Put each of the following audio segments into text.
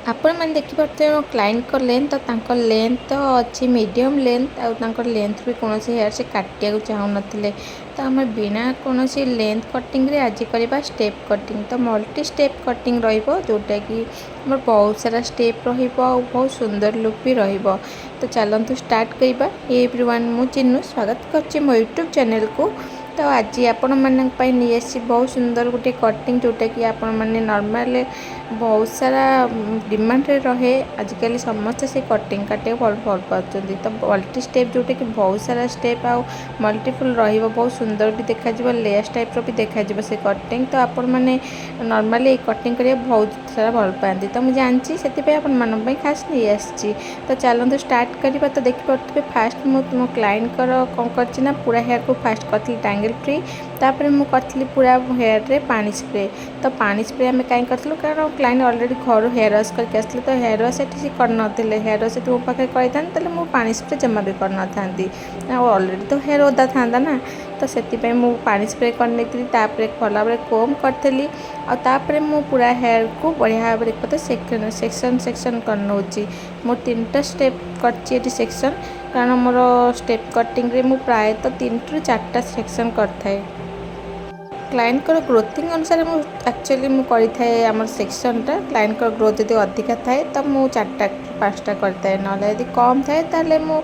आपण मैंने देखिपे मो क्लाइंट को लेंथ तो तांको लेंथ तो अच्छी मीडियम लेंथ आउ लेंथ भी कौन हेयर से काटिया चाहू नथिले। तो आम बिना कौन लेंथ कटिंग रे आज करवा स्टेप कटिंग। तो मल्टी स्टेप कटिंग रहिबो जोटा कि आम बहुत सारा स्टेप रहिबो और बहुत सुंदर लुक भी रहिबो। तो चलतु स्टार्ट करवा। एवरीवन मु चिन्नू स्वागत करछि मो यूट्यूब चैनल को। तो आज आपण मानी नहीं आसी बहुत सुंदर गोटे कटिंग जोटा कि आपण मैंने नॉर्मल बहुत सारा डिमांड रहे। आजिकल समस्ते से कटिंग काटे भल पाते। तो मल्टी स्टेप जोटा कि बहुत सारा स्टेप आउ मल्टीपल बहुत सुंदर भी देखा लेस टाइप भी देखा से कटिंग। तो आपण मैंने नॉर्मली कटिंग करिया बहुत सारा भल पाती। तो मुझे जानची से आपण खास नहीं आसी। तो चलते स्टार्ट करवा। तो देखिपे फास्ट मो क्लाइंट कौन करना पूरा हेयर को फास्ट करी टांगल फ्री। तापर मुझे पूरा हेयर रे पानी स्प्रे। तो पानी स्प्रे आम कहीं करूँ कारण क्लाइंट अलरेडी घर हेयर वाश करके आसते। तो हेयर वाश ये करते हेयर वाश मो पाखे कर मु पानी स्प्रे जमा भी करना था। अलरेडी तो हेयर ओदा था ना। तो से पानी स्प्रे करने भला भाव कोम करी और मु पूरा हेयर को बढ़िया भाव देखते सेक्शन सेक्शन सेक्शन कर नौची। मो 3टा स्टेप कर सेक्शन कारण मोर स्टेप कटिंग रे मु प्राय तो 3 ରୁ 4टा सेक्शन करथाए। क्लाइंट को ग्रोथिंग अनुसार एक्चुअली मुझे आम सेक्शनटा क्लाइंट को ग्रोथ यदि अधिका थाए तो मुझे 4टा 5टा करता ना यदि कम थाए ताले मु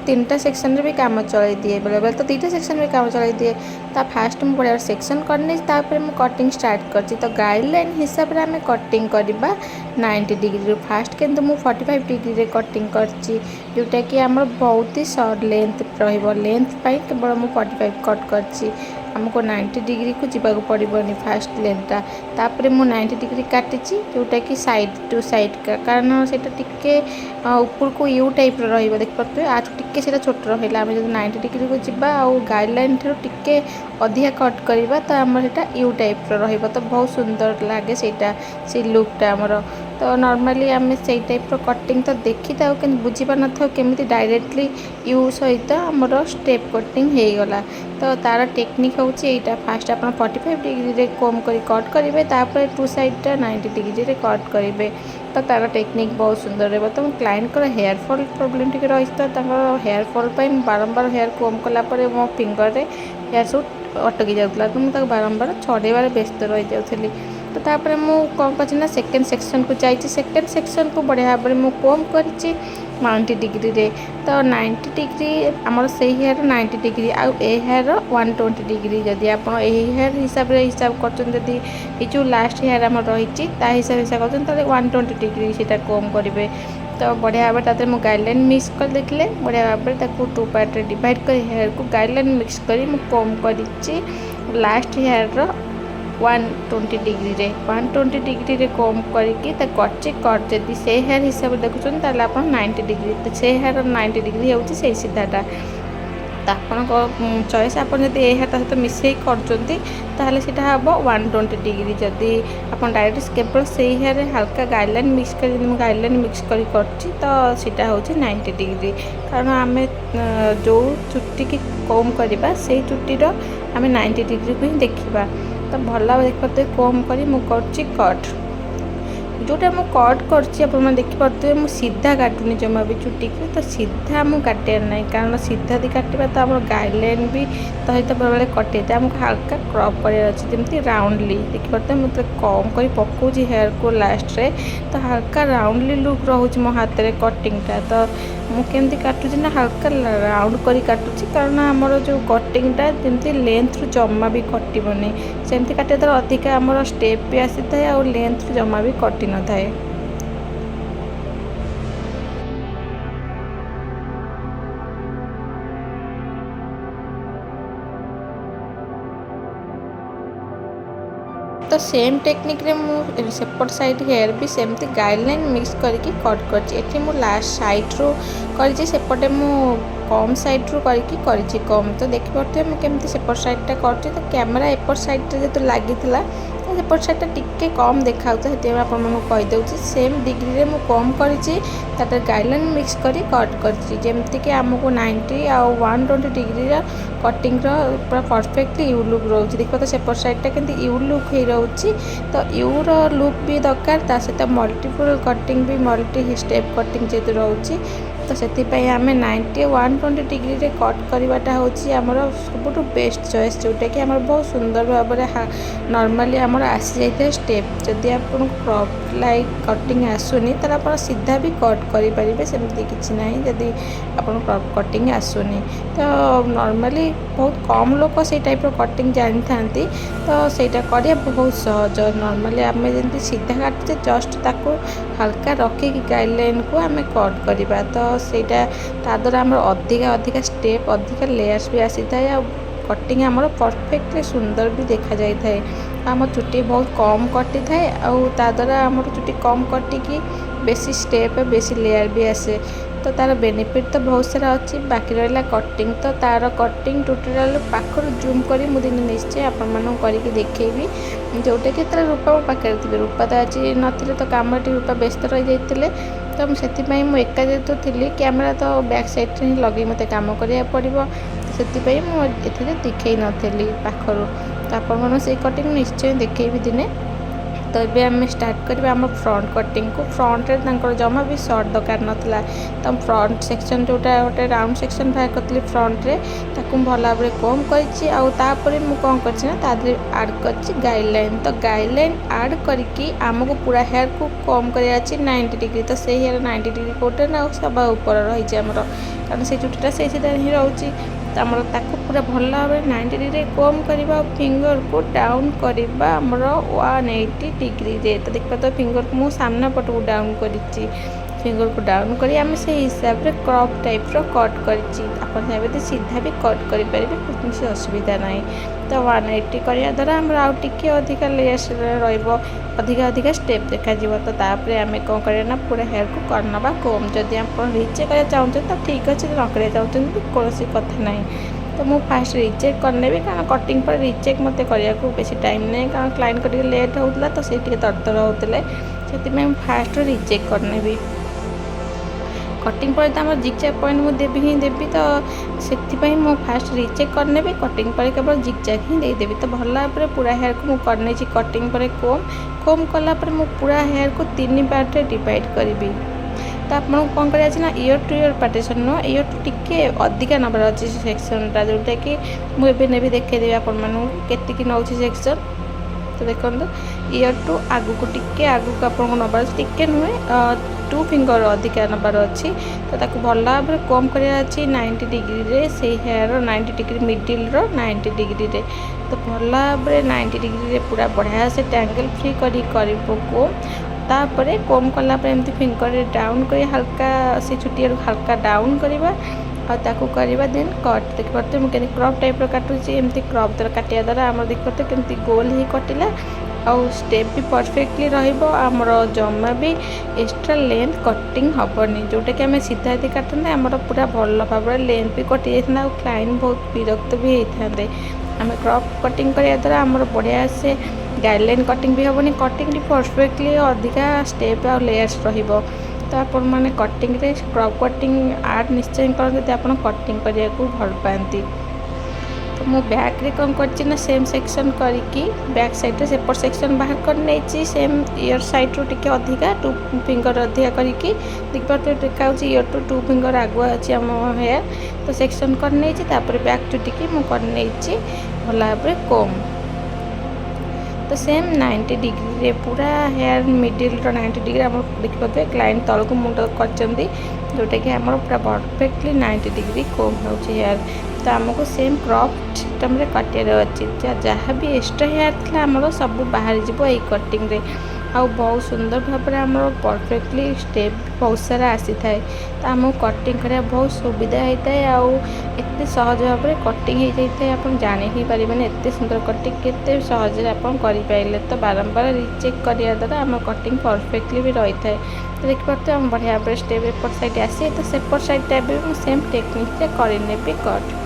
3टा सेक्शन भी काम चलाई दिए बेले बेले तो 2टा सेक्शन भी काम चलाई दिए। तो फास्ट मुझे बड़ा सेक्शन करनी मुझे कटिंग स्टार्ट कर। तो गाइडलाइन हिसाब से आम कटिंग करवा 90 डिग्री फास्ट किंतु मु 45 डिग्री रे कटिंग करची जोटा कि आम बहुत ही सर्ट लेंथ लेंथ केवल मु 45 कट करची। आमको 90 डिग्री को जीवाक पड़ोनी फास्ट लेंथटा। तापर मु 90 डिग्री काटी जोटा कि साइड टू साइड का कारण से टिके ऊपर को यू टाइप रही देखिए आज टिके से छोट रहा आम जो 90 डिग्री को जीवा और गाइडलाइन ठार टिके अधिका कट करवा तो आम यू टाइप रहा तो बहुत सुंदर लगे से लुकटा आमर। तो नॉर्मली आम से टाइप कटिंग तो देखी था कि बुझी पार न केमी डायरेक्टली यू सहित आमर स्टेप कटिंग हो गला। तो तार टेक्निक हूँ यहाँ फास्ट आप 45 डिग्री रे कोम करी कट करेंगे तापर टू साइडटा 90 डिग्री रे कट करेंगे। तो तार टेक्निक बहुत सुंदर रहा। तो क्लाइंट हेयर फॉल प्रॉब्लम टी रही तो हेयर फॉल बारंबार हेयर कोम कलापर मो फिंगर रे हेयर सूट अटकी जाऊला। तो मुझे बारंबार छड़ेबार व्यस्त रही जाऊँगी। तो तापर मु कौन कर सेकेंड सेक्शन को जाइए। सेकेंड सेक्शन को बढ़िया भाव में कोम कर 90 डिग्री रे। तो 90 डिग्री आमर से हेयर 90 डिग्री आउ ए हेयर 120 डिग्री जदि आप हेयर हिसाब कर जो लास्ट हेयर आम रही हिसाब कर 120 डिग्री से कम करेंगे। तो बढ़िया भाव में मुझे गाइडलाइन मिक्स कर देखिले बढ़िया भाव में 2 पार्ट रे डिवाइड कर हेयर को गाइडलाइन मिक्स करी कम कर लास्ट हेयर 120 डिग्री रे 120 डिग्री रे कम करके कट जदि से हेयर हिसाब से देखुन ताले आप 90 डिग्री। तो से हेयर 90 डिग्री होची से सीधाटा। तो आपन चॉइस आप हेयर सहित मिसई कर हम 120 डिग्री। जदि आप डायरेक्ट केवल से हेयर हल्का गाइडलाइन मिक्स कर तो सीटा हूँ 90 डिग्री कारण आम जो चुट्टी की कम करवा से चुट्टीर आम 90 डिग्री को ही देखा। तो भल देखते कम करी कट जोटा मु कट कर देखिपे मुझे सीधा काटुनी जमा भी चुट्टी को। तो सीधा मुझे काटे ना कारण सीधा दी काटा तो आम गाइडलाइन भी सहित बेले कटे आमको हल्का क्रप करमती राउंडली देखिपे मुझे कम कर पकाऊँ हेयर को लास्ट रे। तो हल्का राउंडली लुक रोचे मो हाथ में कटिंगटा। तो मुझे काटुची ना हल्का राउंड करी काटुची कारण आमर जो कटिंगटा जमी लेंथ रु जमा भी कटनी सेमती काटे तो अधिका आमर स्टेप भी आसी था और लेंथ रु जमा भी कटि न थाए। तो सेम टेक्निक रे मु सेपट साइड हेयर भी सेमती गाइडलाइन मिक्स करके कट कर लास्ट साइड रू कर सेपटे मु कम साइड्रु करके कम तो देखिपे मुझे केमती सेपट साइडटा कर तो कैमेरा एपट साइड्रे जो लगी सेपट साइडटा टिके कम देखा से आपदेची सेम डिग्री में कम कर गाइडलाइन मिक्स कर कट करमती आमको 90 आउ 120 डिग्री कटिंग पूरा परफेक्टली यू लुक रोचे देखो तो सेपट साइडटा के यू लुक हो रोचे तो यूर लुक भी दरकार ता सहित मल्टीपल कटिंग भी मल्टी स्टेप कटिंग जेहतु रोचे तो से आम 90 120 डिग्री रे कट करवाटा हूँ आमर सब बेस्ट चॉइस जोटा कि आम बहुत सुंदर भाव में नॉर्मली आमर आसी जाए स्टेप जदि आप क्रॉप लाइक कटिंग आसुनी तो आप सीधा भी कट करेंगे सेमती किसी ना जदि आप क्रॉप कटिंग आसुनी तो नॉर्मली बहुत कम लोग से टाइप कटिंग जानी था तो सहीटा करा बहुत सहज नॉर्मली आम जमी सीधा काटुचे जस्ट ताको हल्का रखिक गाइडलाइन को आम कट करवा तो सेटा द्वारा आम अधिका स्टेप अधिका लेयर्स भी आसी था कटिंग आमर परफेक्टली सुंदर भी देखा जाए था आम चुटी बहुत कम कटि थाए द्वारा आम चुटी कम कटिकी बेसी स्टेप बेसी लेयर भी आसे तो तार बेनिफिट तो बहुत सारा अच्छी बाकी रहा कटिंग तो तार कटिंग ट्यूटोरियल पाखर जूम कर मुझे निश्चय आपण करके देखेबी जोटा कि रूपा मो पाखे थे रूपा तो आज नी तो कम रूपा व्यस्त रही जाते तो मुझे एका जेहतु थी कैमेरा तो बैक साइड ही लगे मत काम करा पड़ो से दिखे नी पाखर तो आपण से कटिंग निश्चय देखेबी दिने तो ये आम स्टार्ट करवा आम फ्रंट कटिंग को फ्रंट रे जमा भी सर्ट दरकार नाला तो फ्रंट सेक्शन जोटा गोटे राउंड सेक्शन बाहर करी फ्रंट रे ताकू भल भाव कम कर कौन कर आड कर गाइडलाइन तो गाइडलाइन आड करके आमको पूरा हेयर को कम कर 90 डिग्री तो से हेयर 90 डिग्री कोटे ना सब ऊपर रही आमर कारण से चुटीटा से ही रोचे तो आमर ताको पूरा भल भाव 90 डिग्री कम करवा फिंगर को डाउन करवा आमर 180 डिग्री रे तो देखा तो फिंगर को मुझे सामना पट को डाउन करी फिंगर को डाउन करी आम से हिसाब से क्रॉप टाइप रो कट कर सीधा भी कट करेंगे किसी असुविधा ना तो 180 करने द्वारा आम आउ टे अधिका लेयर्स अधिका स्टेप देखा तो तापर आम कौन करना पूरा हेयर को करना कम जदि आप रिचेक करा चाहते तो ठीक अच्छे न करा चाहते कौन कथा ना तो मुझे फास्ट रिचेक करने कारण कटिंग पर रिचेक मत करने को बेसी टाइम नहीं कारण क्लाइंट को लेट होता तो सी तरतर होते से फास्ट रिचेक करने भी कटिंग पर तो जिगजैग पॉइंट मुझे देवी ही देवी तो से मु फास्ट रिचेक करने भी कटिंग पर केवल जिगजैग ही देदेवी तो भल भाव पूरा हेयर को मुझे करने कटिंग पर कम कलापर मु पूरा हेयर को 3 पार्ट में डिवाइड करी तो आप कौन कर इयर टू इयर पार्टीशन नुह इयर टू टी अधिका नबार अच्छी सेक्शनटा जोटा कि मुझे ने भी देखदेवी आपकी नौ सेक्शन तो देखो इयर टू आगु को टिके आगु को आपको नबार टिके नुहे 2 फिंगर अधिका नबार अच्छी तो ताको भल भाव कम करा 90 डिग्री रे से हेयर 90 डिग्री मिडिल रो 90 डिग्री रे तो भल भाव 90 डिग्री रे पूरा बढ़िया से टैंगल फ्री कर तापर कम कलापर एमती फिंगर डाउन कर हल्का से छुटी हल्का डाउन करवा ताकू करवा देन कट देख पाते मुझे क्रॉप टाइप काटुची एमती क्रॉप द्वारा काटिया द्वारा आम देख पाते केमती गोल ही कटिला आउ स्टेप भी परफेक्टली रमर जमा भी एक्स्ट्रा लेंथ कटिंग हेनी जोटा कि आम सीधा यदि काटते आमर पूरा भल भाव लेंथ भी कटि जाता क्लाइंट बहुत विरक्त भी होते आम क्रॉप कटिंग करने द्वारा आमर बढ़िया से गाइडलाइन कटिंग भी हेनी कटिंग भी परफेक्टली अधिका स्टेप आ लेयर्स रहिबो तो आपण मैंने कटिंग रे क्रॉप कटिंग आर्ट निश्चय करते आप कटिंग करने को भल पाती तो मु बैक रे कौन कर सेम सेक्शन करके बैक साइड रे सेपट सेक्शन बाहर कर नहीं सेम इयर साइड रू टिके अधिका 2 फिंगर अधिका करके देखिए देखा इयर टू 2 फिंगर आगुआ अच्छी आम हेयर तो सेक्शन कर नहीं बैक चुटी की मुझे भल भाव कम तो सेम 90 डिग्री रे पूरा हेयर मिडिल 90 डिग्री आम देखिए क्लाइंट तल को मुंड कर जोटा कि आम पूरा परफेक्टली 90 डिग्री कम हो हेयर तो आमको सेम क्रॉप सिस्टम रे काटियार अच्छी जहाँ भी एक्स्ट्रा हेयर थी आमर सब बाहर जीव ये कटिंग रे आउ बहुत सुंदर भाव में आम परफेक्टली स्टेप बहुत सारा आसी थाए तो आमको कटिंग करा बहुत सुविधा होता है आउ एत सहज भाव में कटिंग हो जाए आप जानी ही पारे एत सुंदर कटिंग केते सहज आप तो बारंबार रिचेक करने द्वारा आम कटिंग परफेक्टली भी रही है देखिए हम बढ़िया भाव स्टेप एपट साइड आसी तो सेपट साइडटा भी सेम टेक्निक करनेबी कट।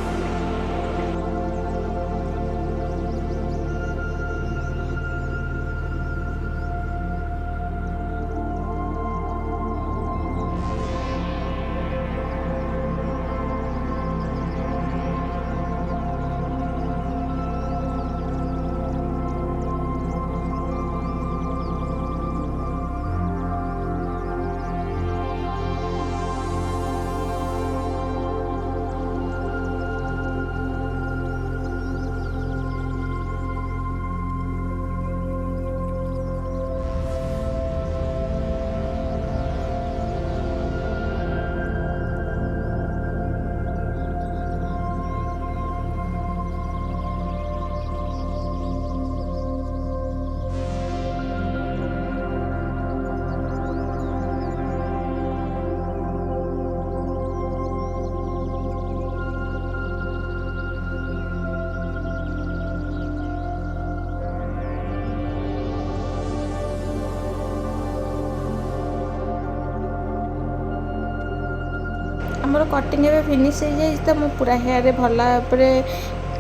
आमर कटिंग एवं फिनिश हो जाए तो मुझे पूरा हेयर भल भाव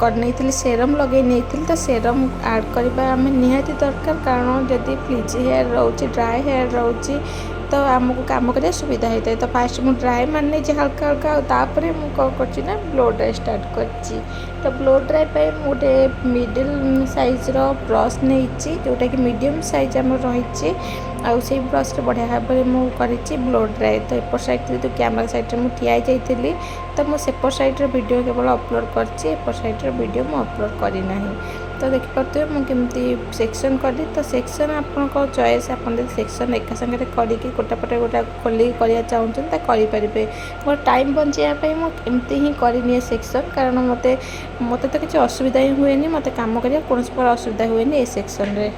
कर सेरम लगे नहीं तो सेरम ऐड करवा आम निहाती दरकार कारण जदि फ्लिजी हेयर रोचे ड्राए हेयर रोचे तो आमको काम कर सुविधा होता है। तो फास्ट मुझे ड्राए मारने हल्का हल्का तापर मुझे कौन कर ब्लो ड्राए स्टार्ट कर। तो ब्लो ड्राए पे गोटे मिडिल साइज ब्रश नहीं जोटा कि मीडियम साइज आम रही आउ से ब्रश बढ़िया भाव में कर ब्लो ड्राए। तो एपट साइड तो कैमेरा साइड में ठिया जाइली तो मुझे सेपट साइड वीडियो केवल अपलोड कर साइड वीडियो मुझे अपलोड करना। तो देखिपे मुझे सेक्शन करी तो सेक्शन आपण चॉइस आप सेक्शन एका सागर करके गोटापटे गोटा खोल कर चाहते करेंगे। मोर टाइम बचाई मुझे ही करनी सेक्शन कारण मत तो किसी असुविधा ही हुए मत काम करा कौन प्रकार असुविधा हुए ए सेक्शन रे।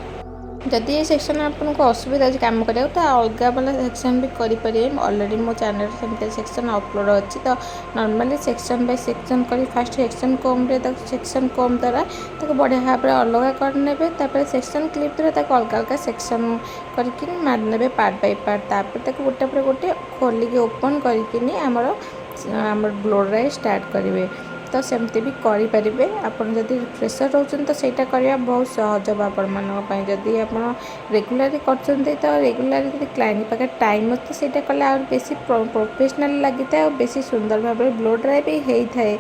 जदि ये सेक्शन आपको असुविधा काम करा तो अलग वाला सेक्शन भी करेंगे। ऑलरेडी मो चैनल सेमती सेक्शन अपलोड अच्छी तो नॉर्मली सेक्शन बाय सेक्शन कर फास्ट सेक्शन कम सेक्शन कम द्वारा बढ़िया भाव में अलग करने सेक्शन क्लिप द्वारा अलग अलग सेक्शन करके मारने पार्ट बाय पार्ट तापर गोटे पर गोटे खोलिक ओपन करमर ब्लो ड्राई स्टार्ट करेंगे। तो सेमती भी करेंगे आप फ्रेशर रोचन तो सहीटा करवा बहुत सहज हम आपण जदि आप रेगुलारी कर रेगुलारी क्लाइंट पाखे टाइम अच्छे सहीटा कले आ बेसी प्रोफेशनल लगी था और बेसी सुंदर भाव में ब्लो ड्राई भी होता है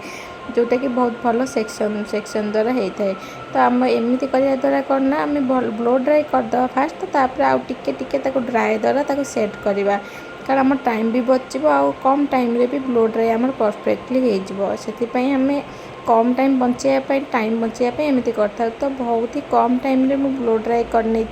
जोटा कि बहुत भल सेक्शन द्वारा होता है। तो आम एमती करने द्वारा कौन ना आम ब्लो ड्राई करदे फास्ट तापर आउ टिके ड्राए द्वारा सेट करवा कारण आम टाइम भी बचो आउ कम टाइम रे भी ब्लो ड्राई आम परफेक्टली हो से आम कम टाइम बचाई टाइम बचाई एमती करता। तो बहुत ही कम टाइम रे मु ब्लो ड्राई करनी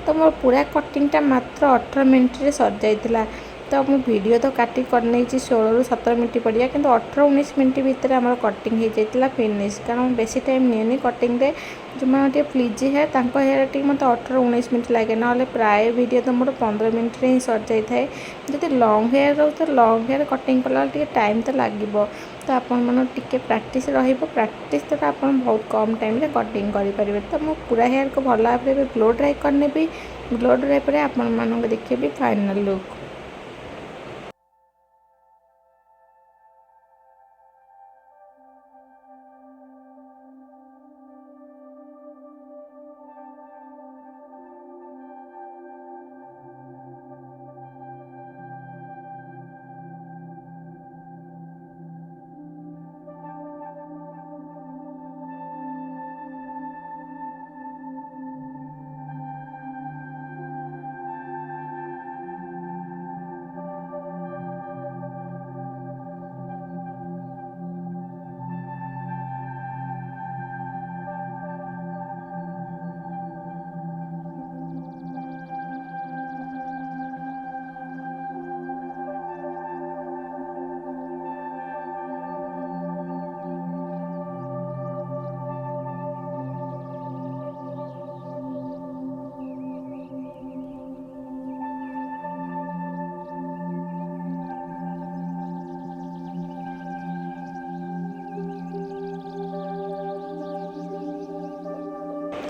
तो मोर पूरा कटिंगटा मात्र 18 मिनट रे सर जाइतिला। तो मु वीडियो तो काटी करनी 16 ରୁ 17 मिनट पड़िया कि 18-19 मिनट भितर आम कटिंग हो जाता फिनिश कारण बेसी टाइम नहीं कटिंग रे जो मैंने फ्लिजी हेयर हेयर टी मतलब 18-19 मिनट लगे ना प्राय वीडियो तो मोर 15 मिनट ही सर जाए। जब लॉन्ग हेयर रो तो लॉन्ग हेयर कटिंग कला टाइम तो लगे तो आपण टे प्राक्ट प्राक्ट द्वारा आप बहुत कम टाइम रे कटिंग करेंगे। तो मु पूरा हेयर को भल भाव में ब्लो ड्राई करने ब्लो ड्राई पर आपण देखिए फाइनल लुक।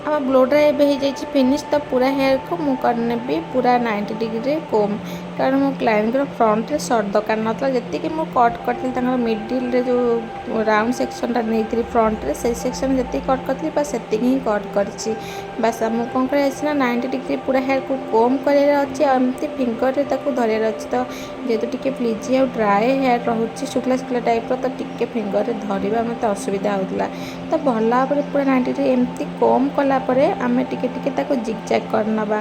ଆମ ବ୍ଲୋ ଡ୍ରାଏ ଏବେ ହେଇଯାଇଛି ଫିନିଶ। ତ ପୁରା ହେୟାରକୁ ମୁଁ କରିନେବି ପୁରା 90 ଡିଗ୍ରୀରେ କୋମ୍, କାରଣ ମୋ କ୍ଲାଏଣ୍ଟଙ୍କର ଫ୍ରଣ୍ଟରେ ସର୍ଟ ଦରକାର ନଥିଲା। ଯେତିକି ମୁଁ କଟ୍ କରିଥିଲି ତାଙ୍କର ମିଡ଼ିଲରେ ଯେଉଁ ରାଉଣ୍ଡ ସେକ୍ସନଟା ନେଇଥିଲି ଫ୍ରଣ୍ଟରେ, ସେଇ ସେକ୍ସନ୍ ଯେତିକି କଟ୍ କରିଥିଲି ବାସ୍ ସେତିକି ହିଁ କଟ୍ କରିଛି। ବାସ୍ ଆମକୁ କ'ଣ କରିବାର ଅଛି ନା 90 ଡିଗ୍ରୀ ପୁରା ହେୟାରକୁ କୋମ୍ କରିବାର ଅଛି, ଆଉ ଏମିତି ଫିଙ୍ଗରରେ ତାକୁ ଧରିବାର ଅଛି। ତ ଯେହେତୁ ଟିକେ ଫ୍ଲିଜି ଆଉ ଡ୍ରାଏ ହେୟାର ରହୁଛି ଶୁଖିଲା ଶୁଖିଲା ଟାଇପ୍ର, ତ ଟିକେ ଫିଙ୍ଗରରେ ଧରିବା ମୋତେ ଅସୁବିଧା ହେଉଥିଲା। ତ ଭଲ ଭାବରେ ପୁରା 90 ଡିଗ୍ରୀ ଏମିତି କୋମ୍ କଲା ପରେ ଆମେ ଟିକେ ଟିକେ ତାକୁ ଜିଗ୍ ଜାଗ୍ କରିନେବା।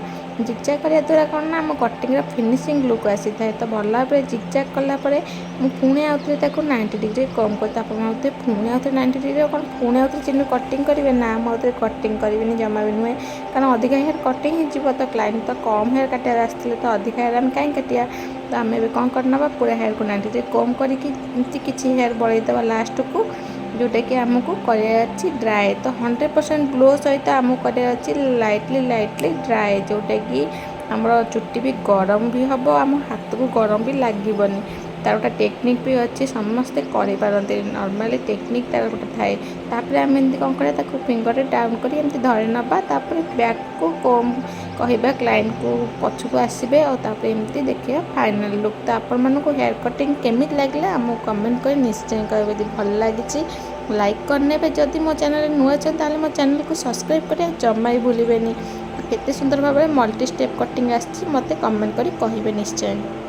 ଜିଗ୍ ଜାଗ୍ କରିବା ଦ୍ୱାରା କ'ଣ ନା ଆମ କଟିଂର ଫିନିସିଂ ଲୁକ୍ ଆସିଥାଏ। ତ ଭଲ ଭାବରେ ଜିଗ୍ ଜାଗ୍ କଲା ପରେ ମୁଁ ପୁଣି ଆଉଥରେ ତାକୁ 90 ଡିଗ୍ରୀ କମ୍ କରି, ଆପଣ ଭାବୁଥିବେ ପୁଣି ଆଉଥରେ 90 ଡିଗ୍ରୀରେ କ'ଣ ପୁଣି ଆଉଥରେ ଚିହ୍ନ କଟିଂ କରିବେ? ନା, ମୁଁ ଆଉଥରେ କଟିଂ କରିବିନି, ଜମା ବି ନୁହେଁ। କାରଣ ଅଧିକା ହେୟାର କଟିଂ ହେଇଯିବ। ତ କ୍ଲାଇଣ୍ଟ ତ କମ୍ ହେୟାର କାଟିବାର ଆସିଥିଲେ, ତ ଅଧିକା ହେୟାର ଆମେ କାହିଁ କାଟିବା। ତ ଆମେ ଏବେ କ'ଣ କରିନେବା ପୁରା ହେୟାରକୁ 90 ଡିଗ୍ରୀ କମ୍ କରିକି ଏମିତି କିଛି ହେୟାର ବଳେଇଦେବା ଲାଷ୍ଟକୁ, ଯେଉଁଟାକି ଆମକୁ କରିବାର ଅଛି ଡ୍ରାଏ। ତ 100% ଗ୍ଲୋ ସହିତ ଆମକୁ କରିବାର ଅଛି ଲାଇଟଲି ଡ୍ରାଏ, ଯେଉଁଟାକି ଆମର ଚୁଟି ବି ଗରମ ବି ହେବ, ଆମ ହାତକୁ ଗରମ ବି ଲାଗିବନି। ତାର ଗୋଟେ ଟେକ୍ନିକ୍ ବି ଅଛି, ସମସ୍ତେ କରିପାରନ୍ତି। ନର୍ମାଲି ଟେକ୍ନିକ୍ ତାର ଗୋଟେ ଥାଏ। ତାପରେ ଆମେ ଏମିତି କ'ଣ କରିବା, ତାକୁ ଫିଙ୍ଗରରେ ଡାଉନ୍ କରି ଏମିତି ଧରି ନେବା। ତାପରେ ବ୍ୟାକ୍କୁ କୋମ୍ କହିବା କ୍ଲାଏଣ୍ଟକୁ, ପଛକୁ ଆସିବେ ଆଉ ତାପରେ ଏମିତି ଦେଖିବା ଫାଇନାଲ୍ ଲୁକ୍। ତ ଆପଣମାନଙ୍କୁ ହେୟାର କଟିଂ କେମିତି ଲାଗିଲା ଆମକୁ କମେଣ୍ଟ କରି ନିଶ୍ଚୟ କହିବେ। ଯଦି ଭଲ ଲାଗିଛି ଲାଇକ୍ କରିନେବେ। ଯଦି ମୋ ଚ୍ୟାନେଲରେ ନୂଆ ଅଛନ୍ତି ତାହେଲେ ମୋ ଚ୍ୟାନେଲକୁ ସବସ୍କ୍ରାଇବ୍ କରିବା ଜମା ବି ଭୁଲିବେନି। କେତେ ସୁନ୍ଦର ଭାବରେ ମଲ୍ଟି ଷ୍ଟେପ୍ କଟିଂ ଆସିଛି ମୋତେ କମେଣ୍ଟ କରି କହିବେ ନିଶ୍ଚୟ।